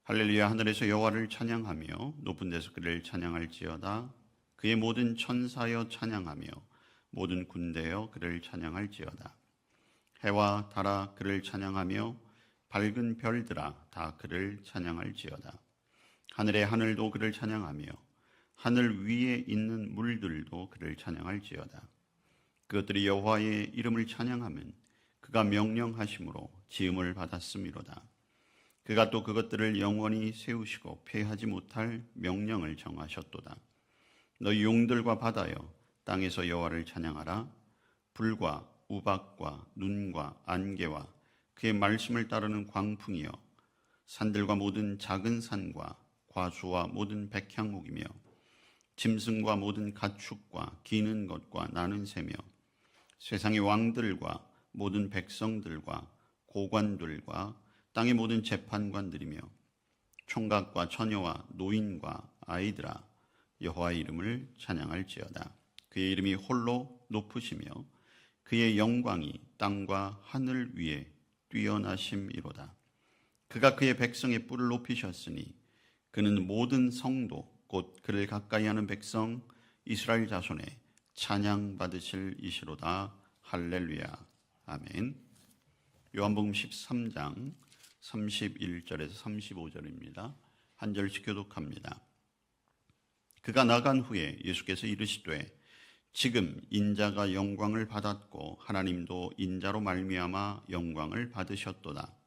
할렐루야. 하늘에서 여호와를 찬양하며 높은 데서 그를 찬양할지어다. 그의 모든 천사여 찬양하며 모든 군대여 그를 찬양할지어다. 해와 달아 그를 찬양하며 밝은 별들아 다 그를 찬양할지어다. 하늘의 하늘도 그를 찬양하며 하늘 위에 있는 물들도 그를 찬양할지어다. 그것들이 여호와의 이름을 찬양하면 그가 명령하심으로 지음을 받았음이로다. 그가 또 그것들을 영원히 세우시고 폐하지 못할 명령을 정하셨도다. 너희 용들과 바다여 땅에서 여호와를 찬양하라. 불과 우박과 눈과 안개와 그의 말씀을 따르는 광풍이여 산들과 모든 작은 산과 과수와 모든 백향목이며 짐승과 모든 가축과 기는 것과 나는 새며 세상의 왕들과 모든 백성들과 고관들과 땅의 모든 재판관들이며 총각과 처녀와 노인과 아이들아 여호와의 이름을 찬양할지어다. 그의 이름이 홀로 높으시며 그의 영광이 땅과 하늘 위에 뛰어나심이로다. 그가 그의 백성의 뿔을 높이셨으니 그는 모든 성도 곧 그를 가까이 하는 백성 이스라엘 자손의 찬양 받으실 이시로다. 할렐루야. 아멘. 요한복음 13장 31절에서 35절입니다. 한 절씩 교독합니다. 그가 나간 후에 예수께서 이르시되 지금 인자가 영광을 받았고 하나님도 인자로 말미암아 영광을 받으셨도다.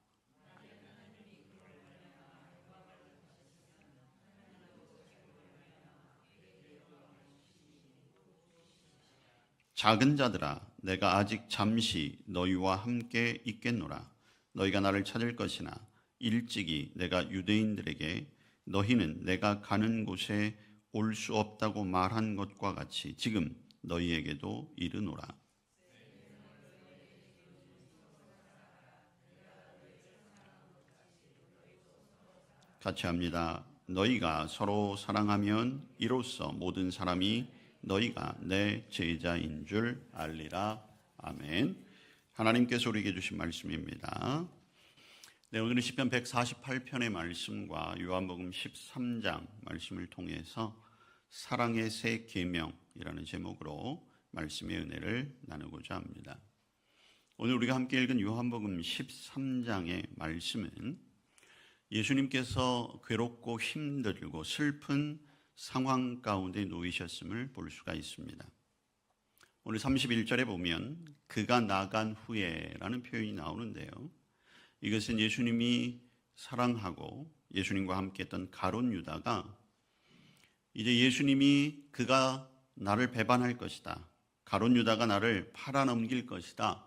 작은 자들아 내가 아직 잠시 너희와 함께 있겠노라. 너희가 나를 찾을 것이나 일찍이 내가 유대인들에게 너희는 내가 가는 곳에 올 수 없다고 말한 것과 같이 지금 너희에게도 이르노라. 같이 합니다. 너희가 서로 사랑하면 이로써 모든 사람이 너희가 내 제자인 줄 알리라. 아멘. 하나님께서 우리에게 주신 말씀입니다. 네, 오늘은 시편 148편의 말씀과 요한복음 13장 말씀을 통해서 사랑의 새 계명이라는 제목으로 말씀의 은혜를 나누고자 합니다. 오늘 우리가 함께 읽은 요한복음 13장의 말씀은 예수님께서 괴롭고 힘들고 슬픈 상황 가운데 놓이셨음을 볼 수가 있습니다. 오늘 31절에 보면 그가 나간 후에라는 표현이 나오는데요. 이것은 예수님이 사랑하고 예수님과 함께 했던 가룟 유다가 이제 예수님이 그가 나를 배반할 것이다. 가룟 유다가 나를 팔아넘길 것이다.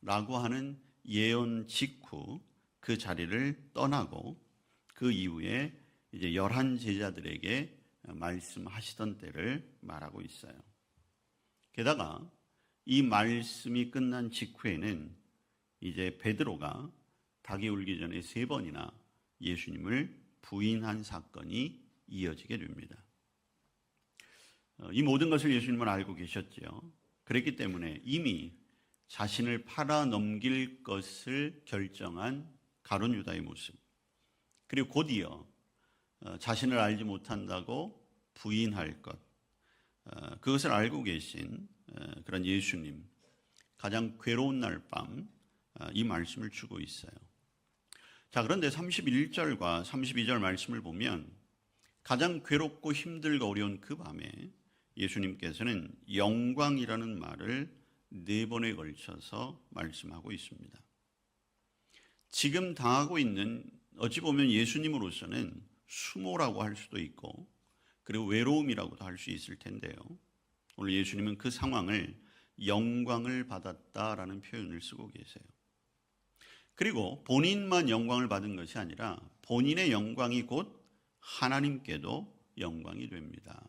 라고 하는 예언 직후 그 자리를 떠나고 그 이후에 이제 11 제자들에게 말씀하시던 때를 말하고 있어요. 게다가 이 말씀이 끝난 직후에는 이제 베드로가 닭이 울기 전에 3번이나 예수님을 부인한 사건이 이어지게 됩니다. 이 모든 것을 예수님은 알고 계셨죠. 그랬기 때문에 이미 자신을 팔아넘길 것을 결정한 가룟 유다의 모습, 그리고 곧이어 자신을 알지 못한다고 부인할 것, 그것을 알고 계신 그런 예수님, 가장 괴로운 날 밤 이 말씀을 주고 있어요. 자, 그런데 31절과 32절 말씀을 보면 가장 괴롭고 힘들고 어려운 그 밤에 예수님께서는 영광이라는 말을 4번에 걸쳐서 말씀하고 있습니다. 지금 당하고 있는 어찌 보면 예수님으로서는 수모라고 할 수도 있고 그리고 외로움이라고도 할 수 있을 텐데요. 오늘 예수님은 그 상황을 영광을 받았다라는 표현을 쓰고 계세요. 그리고 본인만 영광을 받은 것이 아니라 본인의 영광이 곧 하나님께도 영광이 됩니다.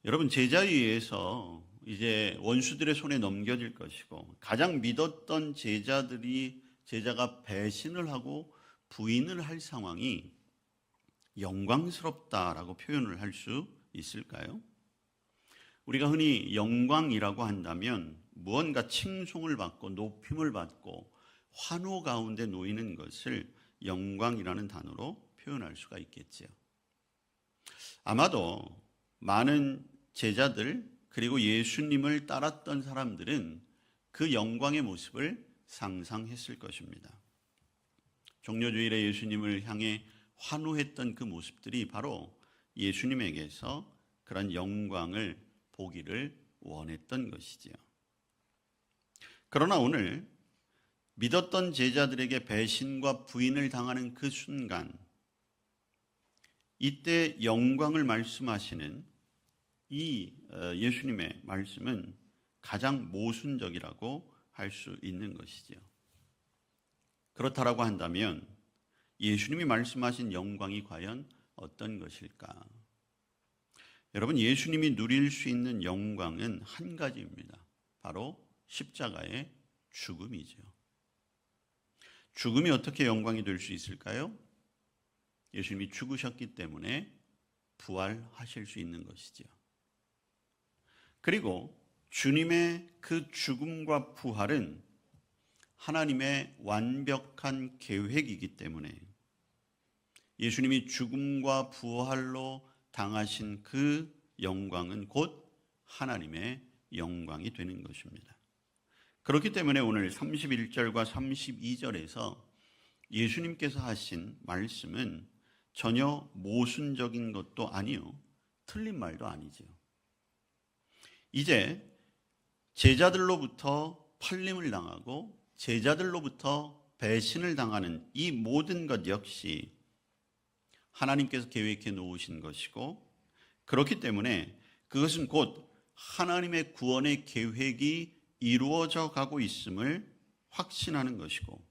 여러분, 제자에 의해서 이제 원수들의 손에 넘겨질 것이고 가장 믿었던 제자가 배신을 하고 부인을 할 상황이 영광스럽다라고 표현을 할 수 있을까요? 우리가 흔히 영광이라고 한다면 무언가 칭송을 받고 높임을 받고 환호 가운데 놓이는 것을 영광이라는 단어로 표현할 수가 있겠지요. 아마도 많은 제자들 그리고 예수님을 따랐던 사람들은 그 영광의 모습을 상상했을 것입니다. 종려주일에 예수님을 향해 환호했던 그 모습들이 바로 예수님에게서 그런 영광을 보기를 원했던 것이지요. 그러나 오늘 믿었던 제자들에게 배신과 부인을 당하는 그 순간, 이때 영광을 말씀하시는 이 예수님의 말씀은 가장 모순적이라고 할 수 있는 것이지요. 그렇다라고 한다면 예수님이 말씀하신 영광이 과연 어떤 것일까? 여러분, 예수님이 누릴 수 있는 영광은 한 가지입니다. 바로 십자가의 죽음이죠. 죽음이 어떻게 영광이 될 수 있을까요? 예수님이 죽으셨기 때문에 부활하실 수 있는 것이죠. 그리고 주님의 그 죽음과 부활은 하나님의 완벽한 계획이기 때문에 예수님이 죽음과 부활로 당하신 그 영광은 곧 하나님의 영광이 되는 것입니다. 그렇기 때문에 오늘 31절과 32절에서 예수님께서 하신 말씀은 전혀 모순적인 것도 아니요, 틀린 말도 아니죠. 이제 제자들로부터 팔림을 당하고 제자들로부터 배신을 당하는 이 모든 것 역시 하나님께서 계획해 놓으신 것이고, 그렇기 때문에 그것은 곧 하나님의 구원의 계획이 이루어져 가고 있음을 확신하는 것이고,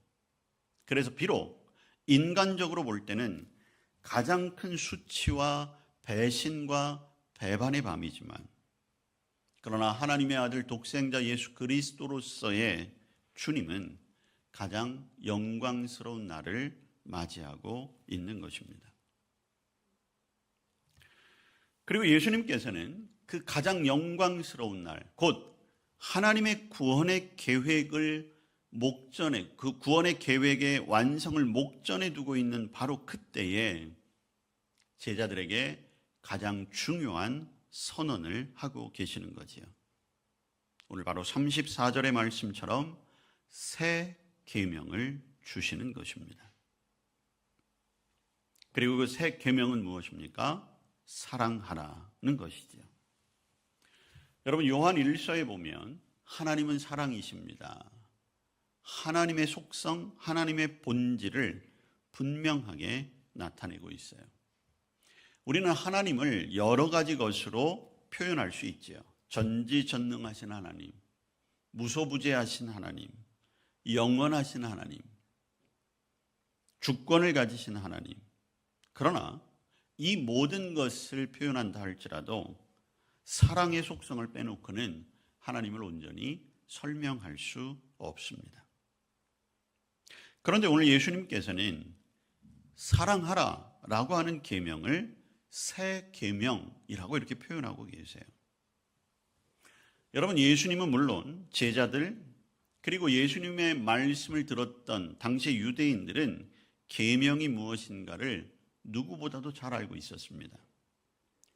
그래서 비록 인간적으로 볼 때는 가장 큰 수치와 배신과 배반의 밤이지만, 그러나 하나님의 아들 독생자 예수 그리스도로서의 주님은 가장 영광스러운 날을 맞이하고 있는 것입니다. 그리고 예수님께서는 그 가장 영광스러운 날, 곧 하나님의 구원의 계획을 목전에, 그 구원의 계획의 완성을 목전에 두고 있는 바로 그때에 제자들에게 가장 중요한 선언을 하고 계시는 거지요. 오늘 바로 34절의 말씀처럼 새 계명을 주시는 것입니다. 그리고 그 새 계명은 무엇입니까? 사랑하라는 것이지요. 여러분, 요한 1서에 보면 하나님은 사랑이십니다. 하나님의 속성, 하나님의 본질을 분명하게 나타내고 있어요. 우리는 하나님을 여러 가지 것으로 표현할 수 있지요. 전지전능하신 하나님, 무소부재하신 하나님, 영원하신 하나님, 주권을 가지신 하나님. 그러나 이 모든 것을 표현한다 할지라도 사랑의 속성을 빼놓고는 하나님을 온전히 설명할 수 없습니다. 그런데 오늘 예수님께서는 사랑하라라고 하는 계명을 새 계명이라고 이렇게 표현하고 계세요. 여러분, 예수님은 물론 제자들 그리고 예수님의 말씀을 들었던 당시 유대인들은 계명이 무엇인가를 누구보다도 잘 알고 있었습니다.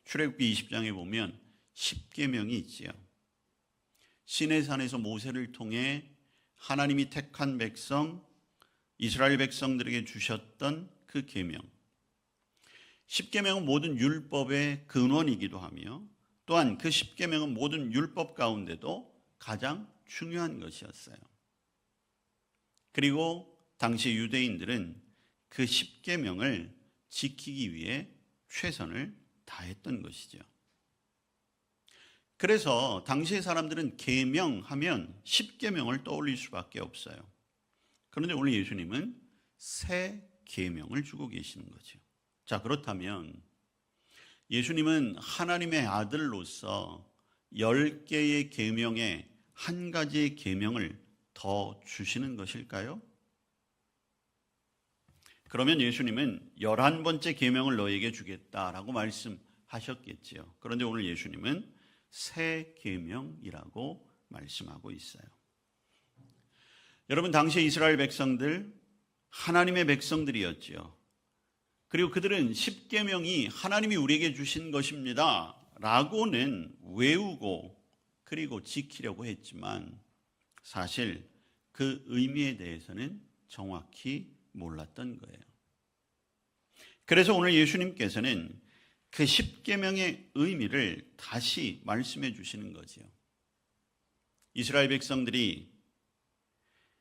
출애굽기 20장에 보면 10계명이 있지요. 시내산에서 모세를 통해 하나님이 택한 백성, 이스라엘 백성들에게 주셨던 그 계명. 10계명은 모든 율법의 근원이기도 하며, 또한 그 10계명은 모든 율법 가운데도 가장 중요한 것이었어요. 그리고 당시 유대인들은 그 10계명을 지키기 위해 최선을 다했던 것이죠. 그래서 당시의 사람들은 계명하면 10계명을 떠올릴 수밖에 없어요. 그런데 오늘 예수님은 새 계명을 주고 계시는 거죠. 자, 그렇다면 예수님은 하나님의 아들로서 10개의 계명에 한 가지의 계명을 더 주시는 것일까요? 그러면 예수님은 11번째 계명을 너에게 주겠다라고 말씀하셨겠지요. 그런데 오늘 예수님은 새 계명이라고 말씀하고 있어요. 여러분, 당시 이스라엘 백성들, 하나님의 백성들이었지요. 그리고 그들은 십계명이 하나님이 우리에게 주신 것입니다 라고는 외우고 그리고 지키려고 했지만 사실 그 의미에 대해서는 정확히 몰랐던 거예요. 그래서 오늘 예수님께서는 그 십계명의 의미를 다시 말씀해 주시는 거지요. 이스라엘 백성들이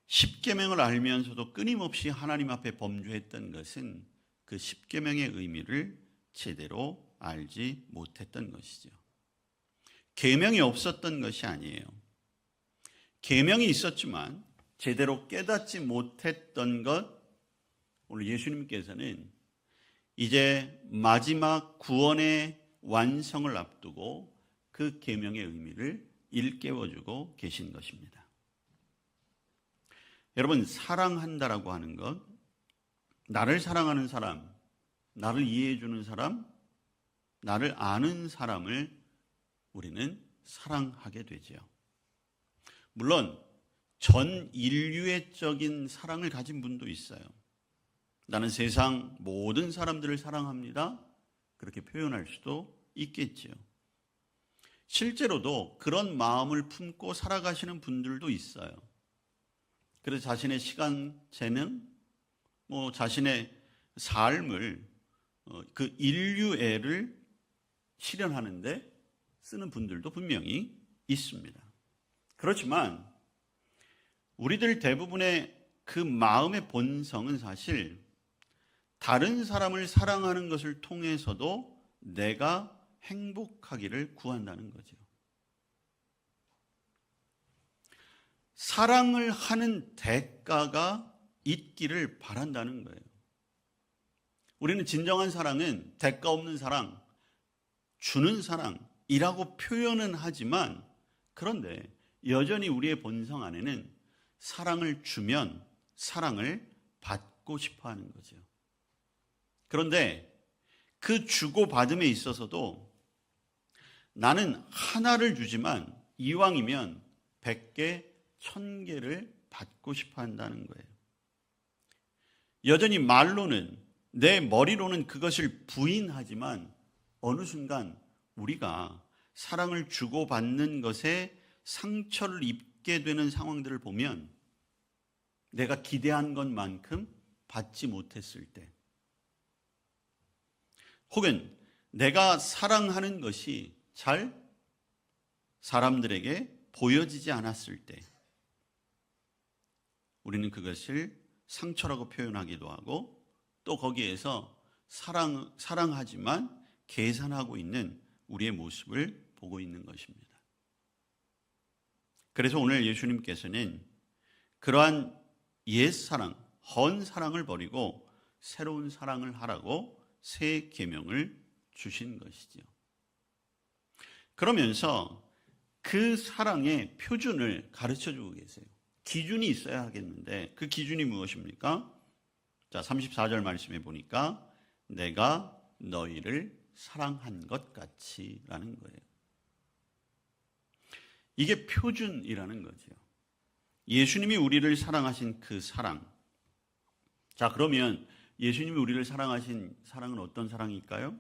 십계명을 알면서도 끊임없이 하나님 앞에 범죄했던 것은 그 십계명의 의미를 제대로 알지 못했던 것이죠. 계명이 없었던 것이 아니에요. 계명이 있었지만 제대로 깨닫지 못했던 것, 오늘 예수님께서는 이제 마지막 구원의 완성을 앞두고 그 계명의 의미를 일깨워주고 계신 것입니다. 여러분, 사랑한다라고 하는 것, 나를 사랑하는 사람, 나를 이해해 주는 사람, 나를 아는 사람을 우리는 사랑하게 되죠. 물론 전 인류애적인 사랑을 가진 분도 있어요. 나는 세상 모든 사람들을 사랑합니다. 그렇게 표현할 수도 있겠지요. 실제로도 그런 마음을 품고 살아가시는 분들도 있어요. 그래서 자신의 시간 재능, 자신의 삶을 그 인류애를 실현하는데 쓰는 분들도 분명히 있습니다. 그렇지만 우리들 대부분의 그 마음의 본성은 사실 다른 사람을 사랑하는 것을 통해서도 내가 행복하기를 구한다는 거죠. 사랑을 하는 대가가 있기를 바란다는 거예요. 우리는 진정한 사랑은 대가 없는 사랑, 주는 사랑이라고 표현은 하지만 그런데 여전히 우리의 본성 안에는 사랑을 주면 사랑을 받고 싶어 하는 거죠. 그런데 그 주고받음에 있어서도 나는 하나를 주지만 이왕이면 100개, 1000개를 받고 싶어 한다는 거예요. 여전히 말로는, 내 머리로는 그것을 부인하지만 어느 순간 우리가 사랑을 주고받는 것에 상처를 입게 되는 상황들을 보면 내가 기대한 것만큼 받지 못했을 때, 혹은 내가 사랑하는 것이 잘 사람들에게 보여지지 않았을 때 우리는 상처라고 표현하기도 하고 또 거기에서 사랑하지만 계산하고 있는 우리의 모습을 보고 있는 것입니다. 그래서 오늘 예수님께서는 그러한 옛사랑, 헌 사랑을 버리고 새로운 사랑을 하라고 새 계명을 주신 것이죠. 그러면서 그 사랑의 표준을 가르쳐주고 계세요. 기준이 있어야 하겠는데 그 기준이 무엇입니까? 자, 34절 말씀해 보니까 내가 너희를 사랑한 것 같이 라는 거예요. 이게 표준이라는 거죠. 예수님이 우리를 사랑하신 그 사랑. 자, 그러면 예수님이 우리를 사랑하신 사랑은 어떤 사랑일까요?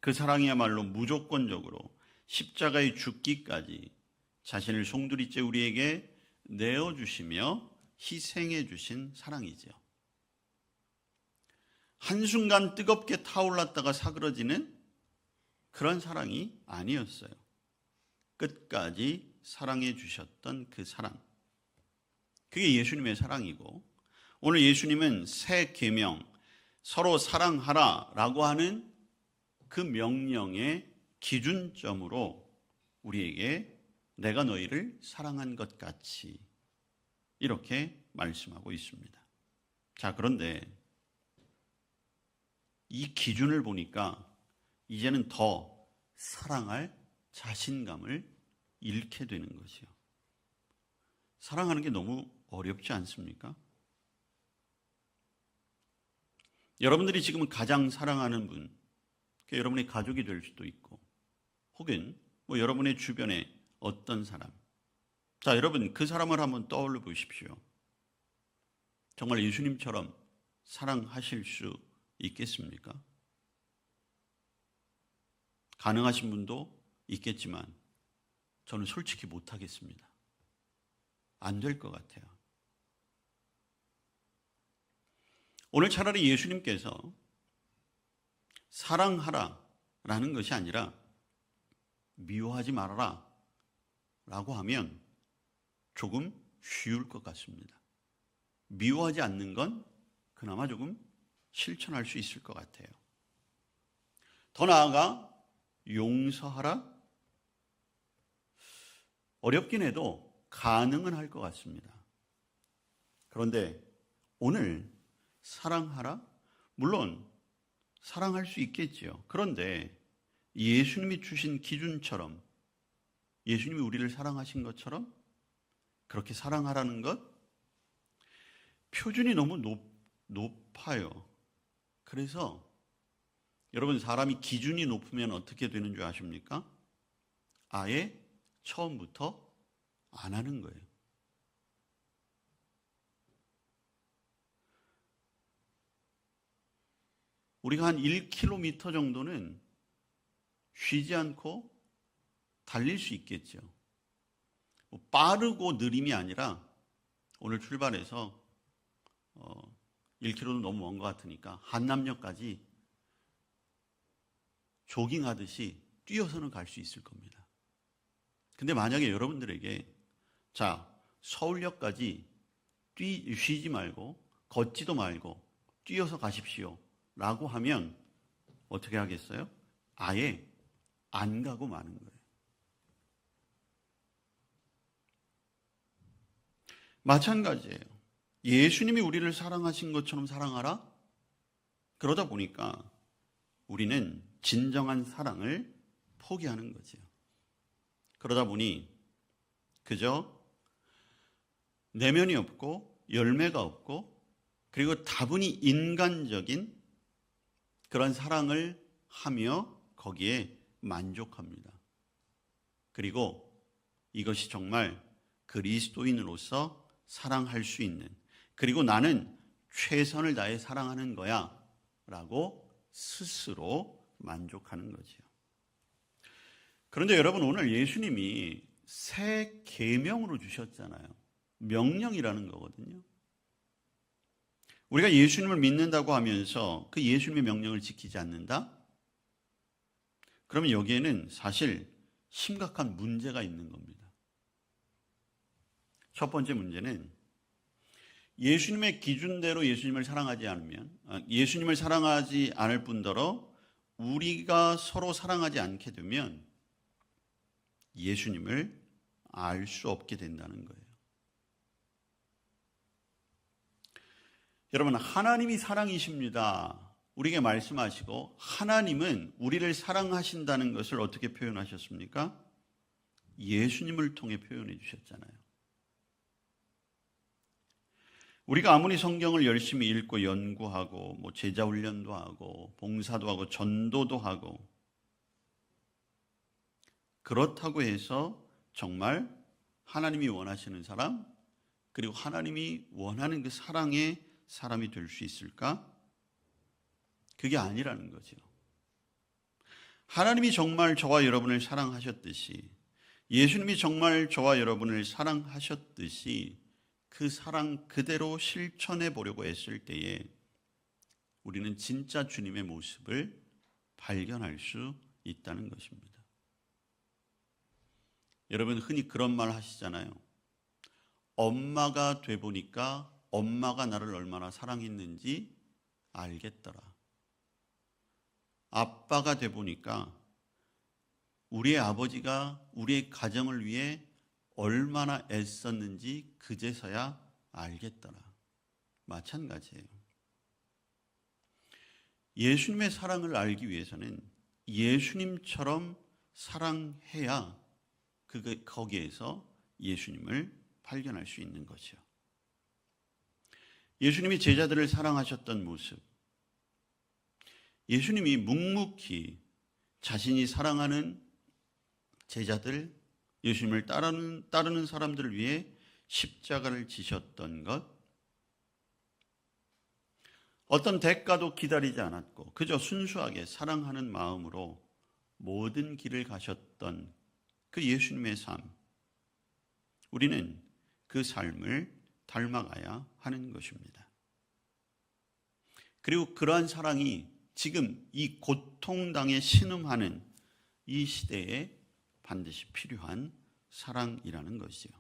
그 사랑이야말로 무조건적으로 십자가에 죽기까지 자신을 송두리째 우리에게 내어주시며 희생해 주신 사랑이죠. 한순간 뜨겁게 타올랐다가 사그러지는 그런 사랑이 아니었어요. 끝까지 사랑해 주셨던 그 사랑. 그게 예수님의 사랑이고, 오늘 예수님은 새 계명, 서로 사랑하라라고 하는 그 명령의 기준점으로 우리에게 내가 너희를 사랑한 것 같이 이렇게 말씀하고 있습니다. 자, 그런데 이 기준을 보니까 이제는 더 사랑할 자신감을 잃게 되는 것이요. 사랑하는 게 너무 어렵지 않습니까? 여러분들이 지금 가장 사랑하는 분, 여러분의 가족이 될 수도 있고, 혹은 여러분의 주변에 어떤 사람. 자, 여러분 그 사람을 한번 떠올려 보십시오. 정말 예수님처럼 사랑하실 수 있겠습니까? 가능하신 분도 있겠지만 저는 솔직히 못하겠습니다. 안 될 것 같아요. 오늘 차라리 예수님께서 사랑하라라는 것이 아니라 미워하지 말아라 라고 하면 조금 쉬울 것 같습니다. 미워하지 않는 건 그나마 조금 실천할 수 있을 것 같아요. 더 나아가 용서하라? 어렵긴 해도 가능은 할 것 같습니다. 그런데 오늘 사랑하라? 물론 사랑할 수 있겠지요. 그런데 예수님이 주신 기준처럼, 예수님이 우리를 사랑하신 것처럼 그렇게 사랑하라는 것, 표준이 너무 높아요. 그래서 여러분, 사람이 기준이 높으면 어떻게 되는 줄 아십니까? 아예 처음부터 안 하는 거예요. 우리가 한 1km 정도는 쉬지 않고 달릴 수 있겠죠. 빠르고 느림이 아니라 오늘 출발해서 1km는 너무 먼 것 같으니까 한남역까지 조깅하듯이 뛰어서는 갈 수 있을 겁니다. 근데 만약에 여러분들에게 서울역까지 쉬지 말고 걷지도 말고 뛰어서 가십시오 라고 하면 어떻게 하겠어요? 아예 안 가고 마는 거예요. 마찬가지예요. 예수님이 우리를 사랑하신 것처럼 사랑하라? 그러다 보니까 우리는 진정한 사랑을 포기하는 거죠. 그러다 보니 그저 내면이 없고 열매가 없고 그리고 다분히 인간적인 그런 사랑을 하며 거기에 만족합니다. 그리고 이것이 정말 그리스도인으로서 사랑할 수 있는, 그리고 나는 최선을 다해 사랑하는 거야 라고 스스로 만족하는 거죠. 그런데 여러분, 오늘 예수님이 새 계명으로 주셨잖아요. 명령이라는 거거든요. 우리가 예수님을 믿는다고 하면서 그 예수님의 명령을 지키지 않는다? 그러면 여기에는 사실 심각한 문제가 있는 겁니다. 첫 번째 문제는 예수님의 기준대로 예수님을 사랑하지 않으면, 예수님을 사랑하지 않을 뿐더러 우리가 서로 사랑하지 않게 되면 예수님을 알 수 없게 된다는 거예요. 여러분, 하나님이 사랑이십니다. 우리에게 말씀하시고 하나님은 우리를 사랑하신다는 것을 어떻게 표현하셨습니까? 예수님을 통해 표현해 주셨잖아요. 우리가 아무리 성경을 열심히 읽고 연구하고 제자 훈련도 하고 봉사도 하고 전도도 하고 그렇다고 해서 정말 하나님이 원하시는 사람, 그리고 하나님이 원하는 그 사랑의 사람이 될 수 있을까? 그게 아니라는 거죠. 하나님이 정말 저와 여러분을 사랑하셨듯이, 예수님이 정말 저와 여러분을 사랑하셨듯이 그 사랑 그대로 실천해 보려고 했을 때에 우리는 진짜 주님의 모습을 발견할 수 있다는 것입니다. 여러분, 흔히 그런 말 하시잖아요. 엄마가 돼 보니까 엄마가 나를 얼마나 사랑했는지 알겠더라. 아빠가 돼 보니까 우리의 아버지가 우리의 가정을 위해 얼마나 애썼는지 그제서야 알겠더라. 마찬가지예요. 예수님의 사랑을 알기 위해서는 예수님처럼 사랑해야 거기에서 예수님을 발견할 수 있는 거죠. 예수님이 제자들을 사랑하셨던 모습, 예수님이 묵묵히 자신이 사랑하는 제자들, 예수님을 따르는 사람들을 위해 십자가를 지셨던 것, 어떤 대가도 기다리지 않았고 그저 순수하게 사랑하는 마음으로 모든 길을 가셨던 그 예수님의 삶, 우리는 그 삶을 닮아가야 하는 것입니다. 그리고 그러한 사랑이 지금 이 고통당에 신음하는 이 시대에 반드시 필요한 사랑이라는 것이요.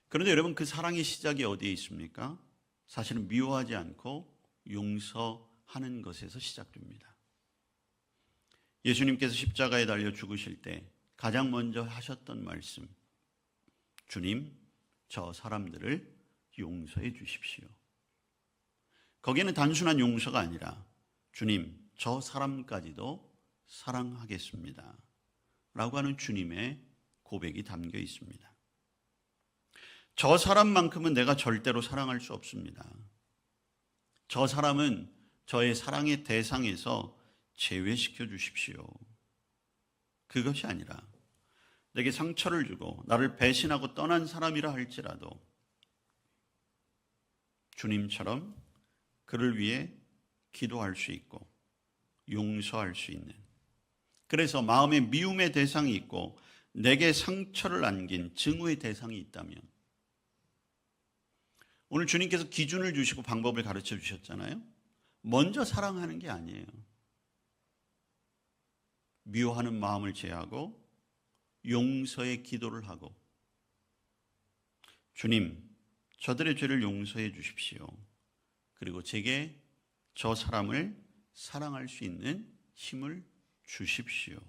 그런데 여러분, 그 사랑의 시작이 어디에 있습니까? 사실은 미워하지 않고 용서하는 것에서 시작됩니다. 예수님께서 십자가에 달려 죽으실 때 가장 먼저 하셨던 말씀, 주님, 저 사람들을 용서해 주십시오. 거기에는 단순한 용서가 아니라 주님, 저 사람까지도 사랑하겠습니다 라고 하는 주님의 고백이 담겨 있습니다. 저 사람만큼은 내가 절대로 사랑할 수 없습니다. 저 사람은 저의 사랑의 대상에서 제외시켜 주십시오. 그것이 아니라 내게 상처를 주고 나를 배신하고 떠난 사람이라 할지라도 주님처럼 그를 위해 기도할 수 있고 용서할 수 있는, 그래서 마음의 미움의 대상이 있고 내게 상처를 안긴 증오의 대상이 있다면, 오늘 주님께서 기준을 주시고 방법을 가르쳐 주셨잖아요. 먼저 사랑하는 게 아니에요. 미워하는 마음을 제하고 용서의 기도를 하고, 주님, 저들의 죄를 용서해 주십시오. 그리고 제게 저 사람을 사랑할 수 있는 힘을 주십시오.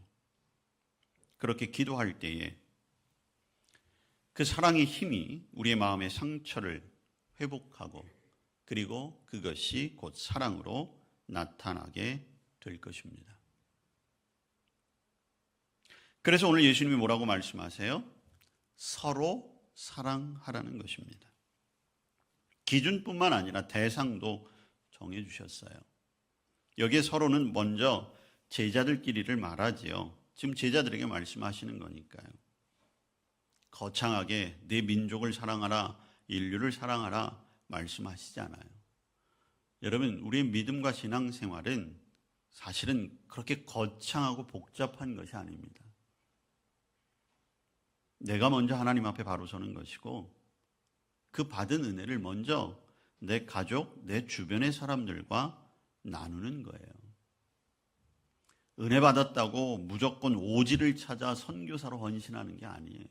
그렇게 기도할 때에 그 사랑의 힘이 우리의 마음의 상처를 회복하고, 그리고 그것이 곧 사랑으로 나타나게 될 것입니다. 그래서 오늘 예수님이 뭐라고 말씀하세요? 서로 사랑하라는 것입니다. 기준뿐만 아니라 대상도 정해주셨어요. 여기에 서로는 먼저 제자들끼리를 말하지요. 지금 제자들에게 말씀하시는 거니까요. 거창하게 내 민족을 사랑하라, 인류를 사랑하라 말씀하시지 않아요. 여러분, 우리의 믿음과 신앙생활은 사실은 그렇게 거창하고 복잡한 것이 아닙니다. 내가 먼저 하나님 앞에 바로 서는 것이고, 그 받은 은혜를 먼저 내 가족, 내 주변의 사람들과 나누는 거예요. 은혜 받았다고 무조건 오지를 찾아 선교사로 헌신하는 게 아니에요.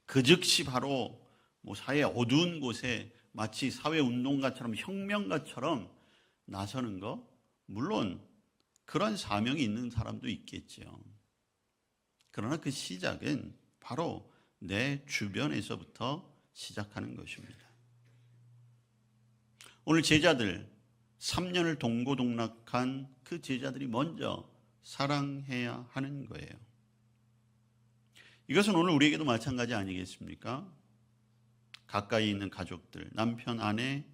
그 즉시 바로 사회의 어두운 곳에 마치 사회운동가처럼 혁명가처럼 나서는 거, 물론 그런 사명이 있는 사람도 있겠죠. 그러나 그 시작은 바로 내 주변에서부터 시작하는 것입니다. 오늘 제자들, 3년을 동고동락한 그 제자들이 먼저 사랑해야 하는 거예요. 이것은 오늘 우리에게도 마찬가지 아니겠습니까? 가까이 있는 가족들, 남편, 아내,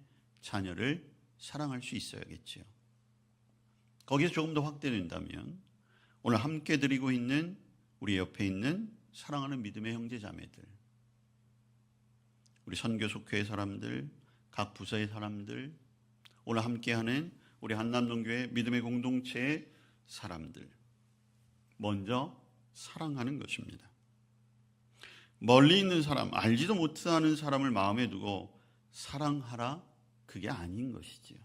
자녀를 사랑할 수 있어야겠죠. 거기서 조금 더 확대된다면 오늘 함께 드리고 있는 우리 옆에 있는 사랑하는 믿음의 형제 자매들, 우리 선교 속회의 사람들, 각 부서의 사람들, 오늘 함께하는 우리 한남동교회 믿음의 공동체의 사람들, 먼저 사랑하는 것입니다. 멀리 있는 사람, 알지도 못하는 사람을 마음에 두고 사랑하라, 그게 아닌 것이지요.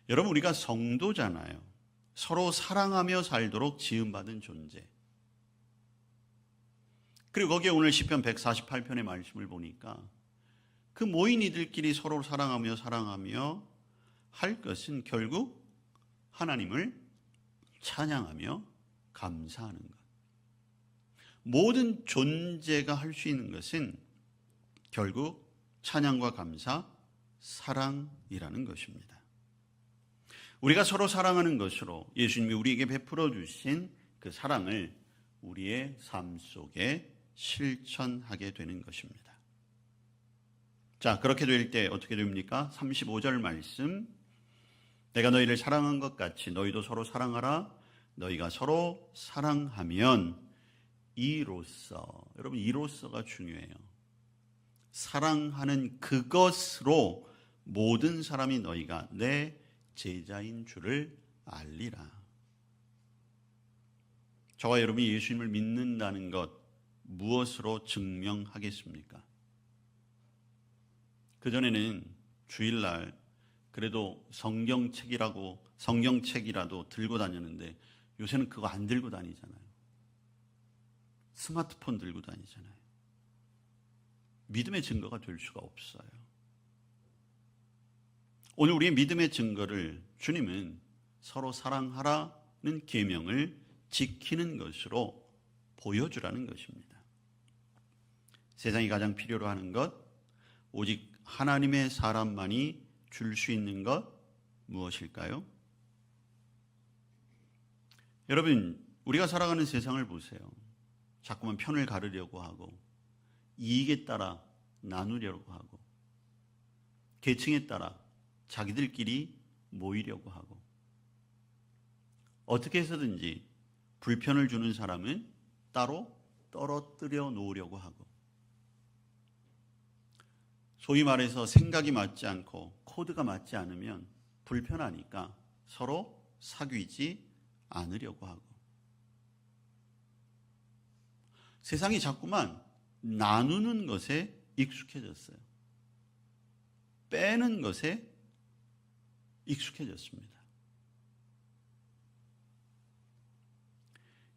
여러분, 우리가 성도잖아요. 서로 사랑하며 살도록 지음받은 존재. 그리고 거기에 오늘 시편 148편의 말씀을 보니까 그 모인 이들끼리 서로 사랑하며 할 것은 결국 하나님을 찬양하며 감사하는 것. 모든 존재가 할 수 있는 것은 결국 찬양과 감사, 사랑이라는 것입니다. 우리가 서로 사랑하는 것으로 예수님이 우리에게 베풀어 주신 그 사랑을 우리의 삶 속에 실천하게 되는 것입니다. 자, 그렇게 될 때 어떻게 됩니까? 35절 말씀, 내가 너희를 사랑한 것 같이 너희도 서로 사랑하라. 너희가 서로 사랑하면 이로써, 여러분, 이로써가 중요해요. 사랑하는 그것으로 모든 사람이 너희가 내 제자인 줄을 알리라. 저와 여러분이 예수님을 믿는다는 것 무엇으로 증명하겠습니까? 그전에는 주일날 그래도 성경책이라도 들고 다녔는데 요새는 그거 안 들고 다니잖아요. 스마트폰 들고 다니잖아요. 믿음의 증거가 될 수가 없어요. 오늘 우리의 믿음의 증거를 주님은 서로 사랑하라는 계명을 지키는 것으로 보여주라는 것입니다. 세상이 가장 필요로 하는 것, 오직 하나님의 사람만이 줄 수 있는 것 무엇일까요? 여러분, 우리가 살아가는 세상을 보세요. 자꾸만 편을 가르려고 하고 이익에 따라 나누려고 하고 계층에 따라 자기들끼리 모이려고 하고 어떻게 해서든지 불편을 주는 사람은 따로 떨어뜨려 놓으려고 하고 소위 말해서 생각이 맞지 않고 코드가 맞지 않으면 불편하니까 서로 사귀지 않으려고 하고 세상이 자꾸만 나누는 것에 익숙해졌어요. 빼는 것에 익숙해졌습니다.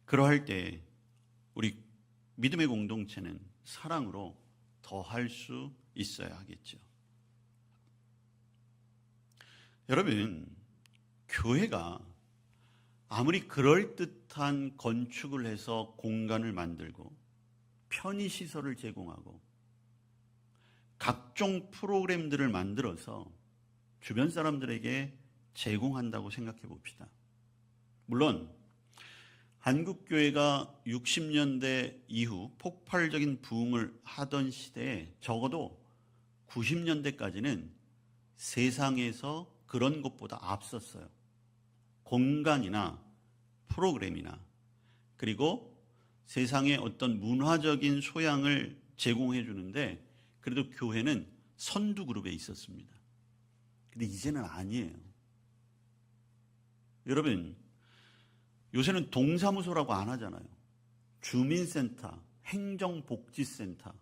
그러할 때 우리 믿음의 공동체는 사랑으로 더할 수 있어야 하겠죠. 여러분, 교회가 아무리 그럴듯한 건축을 해서 공간을 만들고 편의시설을 제공하고 각종 프로그램들을 만들어서 주변 사람들에게 제공한다고 생각해 봅시다. 물론 한국교회가 60년대 이후 폭발적인 부흥을 하던 시대에 적어도 90년대까지는 세상에서 그런 것보다 앞섰어요. 공간이나 프로그램이나 그리고 세상의 어떤 문화적인 소양을 제공해 주는데 그래도 교회는 선두 그룹에 있었습니다. 근데 이제는 아니에요. 여러분, 요새는 동사무소라고 안 하잖아요. 주민센터, 행정복지센터.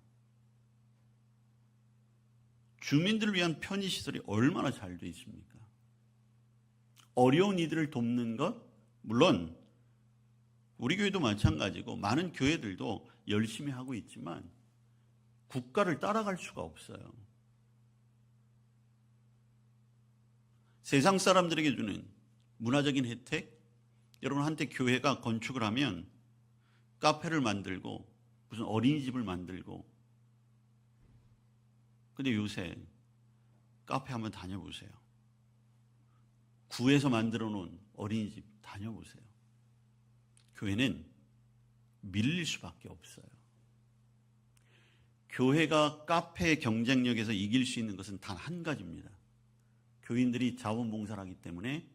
주민들을 위한 편의시설이 얼마나 잘 돼 있습니까? 어려운 이들을 돕는 것, 물론 우리 교회도 마찬가지고 많은 교회들도 열심히 하고 있지만 국가를 따라갈 수가 없어요. 세상 사람들에게 주는 문화적인 혜택, 여러분 한때 교회가 건축을 하면 카페를 만들고 무슨 어린이집을 만들고 근데 요새 카페 한번 다녀보세요. 구에서 만들어 놓은 어린이집 다녀보세요. 교회는 밀릴 수밖에 없어요. 교회가 카페의 경쟁력에서 이길 수 있는 것은 단 한 가지입니다. 교인들이 자원봉사를 하기 때문에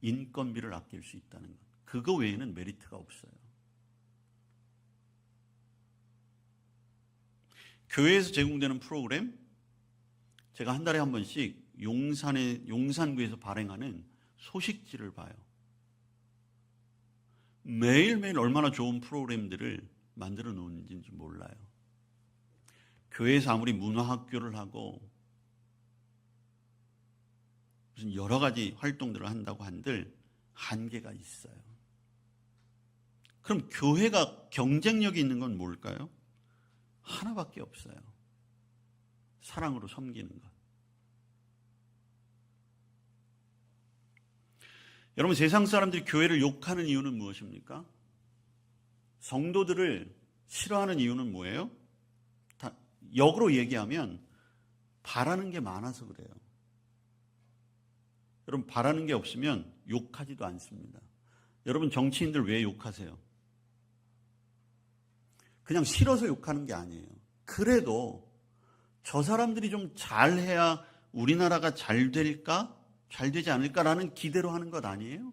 인건비를 아낄 수 있다는 것. 그거 외에는 메리트가 없어요. 교회에서 제공되는 프로그램, 제가 한 달에 한 번씩 용산구에서 발행하는 소식지를 봐요. 매일매일 얼마나 좋은 프로그램들을 만들어 놓는지 몰라요. 교회에서 아무리 문화학교를 하고 무슨 여러 가지 활동들을 한다고 한들 한계가 있어요. 그럼 교회가 경쟁력이 있는 건 뭘까요? 하나밖에 없어요. 사랑으로 섬기는 것. 여러분, 세상 사람들이 교회를 욕하는 이유는 무엇입니까? 성도들을 싫어하는 이유는 뭐예요? 역으로 얘기하면 바라는 게 많아서 그래요. 여러분, 바라는 게 없으면 욕하지도 않습니다. 여러분, 정치인들 왜 욕하세요? 그냥 싫어서 욕하는 게 아니에요. 그래도 저 사람들이 좀 잘해야 우리나라가 잘 될까? 잘 되지 않을까라는 기대로 하는 것 아니에요?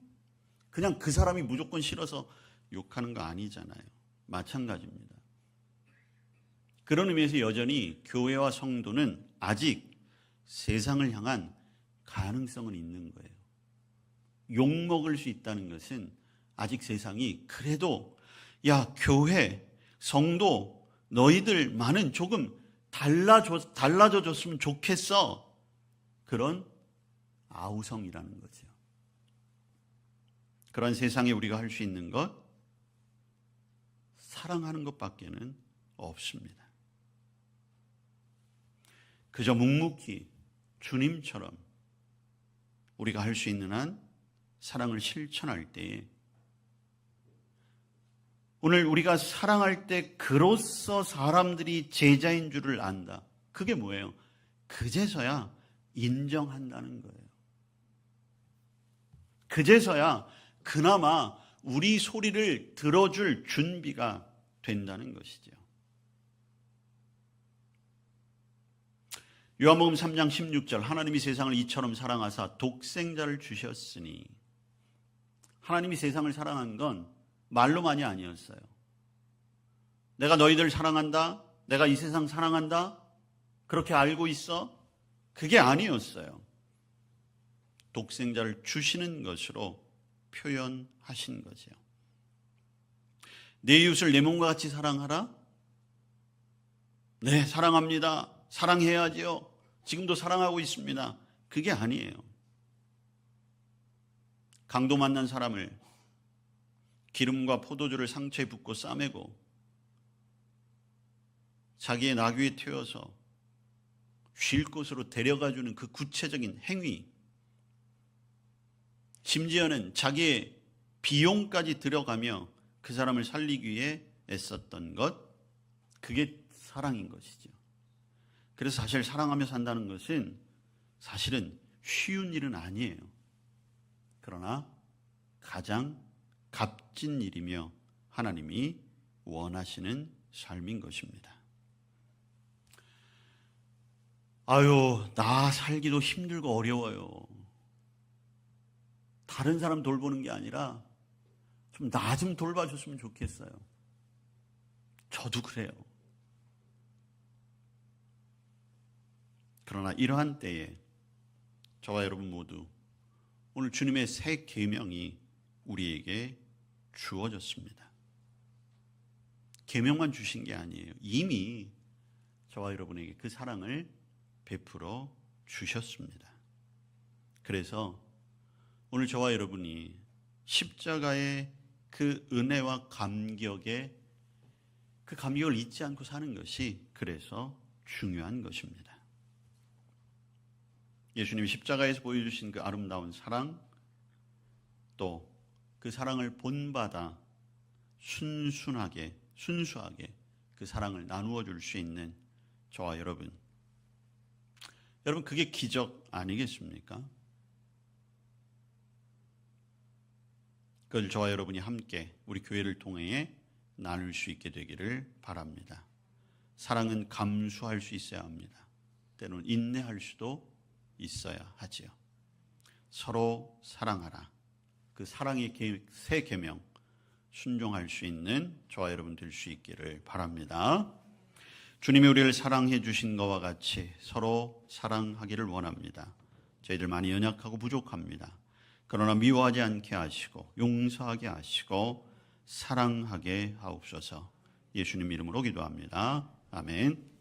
그냥 그 사람이 무조건 싫어서 욕하는 거 아니잖아요. 마찬가지입니다. 그런 의미에서 여전히 교회와 성도는 아직 세상을 향한 가능성은 있는 거예요. 욕먹을 수 있다는 것은 아직 세상이 그래도 야, 교회, 성도, 너희들만은 조금 달라져 줬으면 좋겠어. 그런 아우성이라는 거죠. 그런 세상에 우리가 할 수 있는 것, 사랑하는 것밖에는 없습니다. 그저 묵묵히 주님처럼 우리가 할 수 있는 한 사랑을 실천할 때에, 오늘 우리가 사랑할 때 그로써 사람들이 제자인 줄을 안다. 그게 뭐예요? 그제서야 인정한다는 거예요. 그제서야 그나마 우리 소리를 들어줄 준비가 된다는 것이죠. 요한복음 3장 16절, 하나님이 세상을 이처럼 사랑하사 독생자를 주셨으니, 하나님이 세상을 사랑한 건 말로만이 아니었어요. 내가 너희들 사랑한다, 내가 이 세상 사랑한다, 그렇게 알고 있어? 그게 아니었어요. 독생자를 주시는 것으로 표현하신 거죠. 내 이웃을 내 몸과 같이 사랑하라? 네, 사랑합니다. 사랑해야지요. 지금도 사랑하고 있습니다. 그게 아니에요. 강도 만난 사람을 기름과 포도주를 상처에 붓고 싸매고 자기의 나귀에 태워서 쉴 곳으로 데려가주는 그 구체적인 행위, 심지어는 자기의 비용까지 들어가며 그 사람을 살리기 위해 애썼던 것, 그게 사랑인 것이죠. 그래서 사실 사랑하며 산다는 것은 사실은 쉬운 일은 아니에요. 그러나 가장 값진 일이며 하나님이 원하시는 삶인 것입니다. 아유, 나 살기도 힘들고 어려워요. 다른 사람 돌보는 게 아니라 좀 나 좀 돌봐줬으면 좋겠어요. 저도 그래요. 그러나 이러한 때에 저와 여러분 모두 오늘 주님의 새 계명이 우리에게 주어졌습니다. 계명만 주신 게 아니에요. 이미 저와 여러분에게 그 사랑을 베풀어 주셨습니다. 그래서 오늘 저와 여러분이 십자가의 그 은혜와 감격에 그 감격을 잊지 않고 사는 것이 그래서 중요한 것입니다. 예수님이 십자가에서 보여주신 그 아름다운 사랑, 또 그 사랑을 본받아 순수하게 그 사랑을 나누어 줄 수 있는 저와 여러분, 그게 기적 아니겠습니까? 그걸 저와 여러분이 함께 우리 교회를 통해 나눌 수 있게 되기를 바랍니다. 사랑은 감수할 수 있어야 합니다. 때로는 인내할 수도 있어야 하지요. 서로 사랑하라. 그 사랑의 새 계명 순종할 수 있는 저와 여러분 될 수 있기를 바랍니다. 주님이 우리를 사랑해 주신 것과 같이 서로 사랑하기를 원합니다. 저희들 많이 연약하고 부족합니다. 그러나 미워하지 않게 하시고 용서하게 하시고 사랑하게 하옵소서. 예수님 이름으로 기도합니다. 아멘.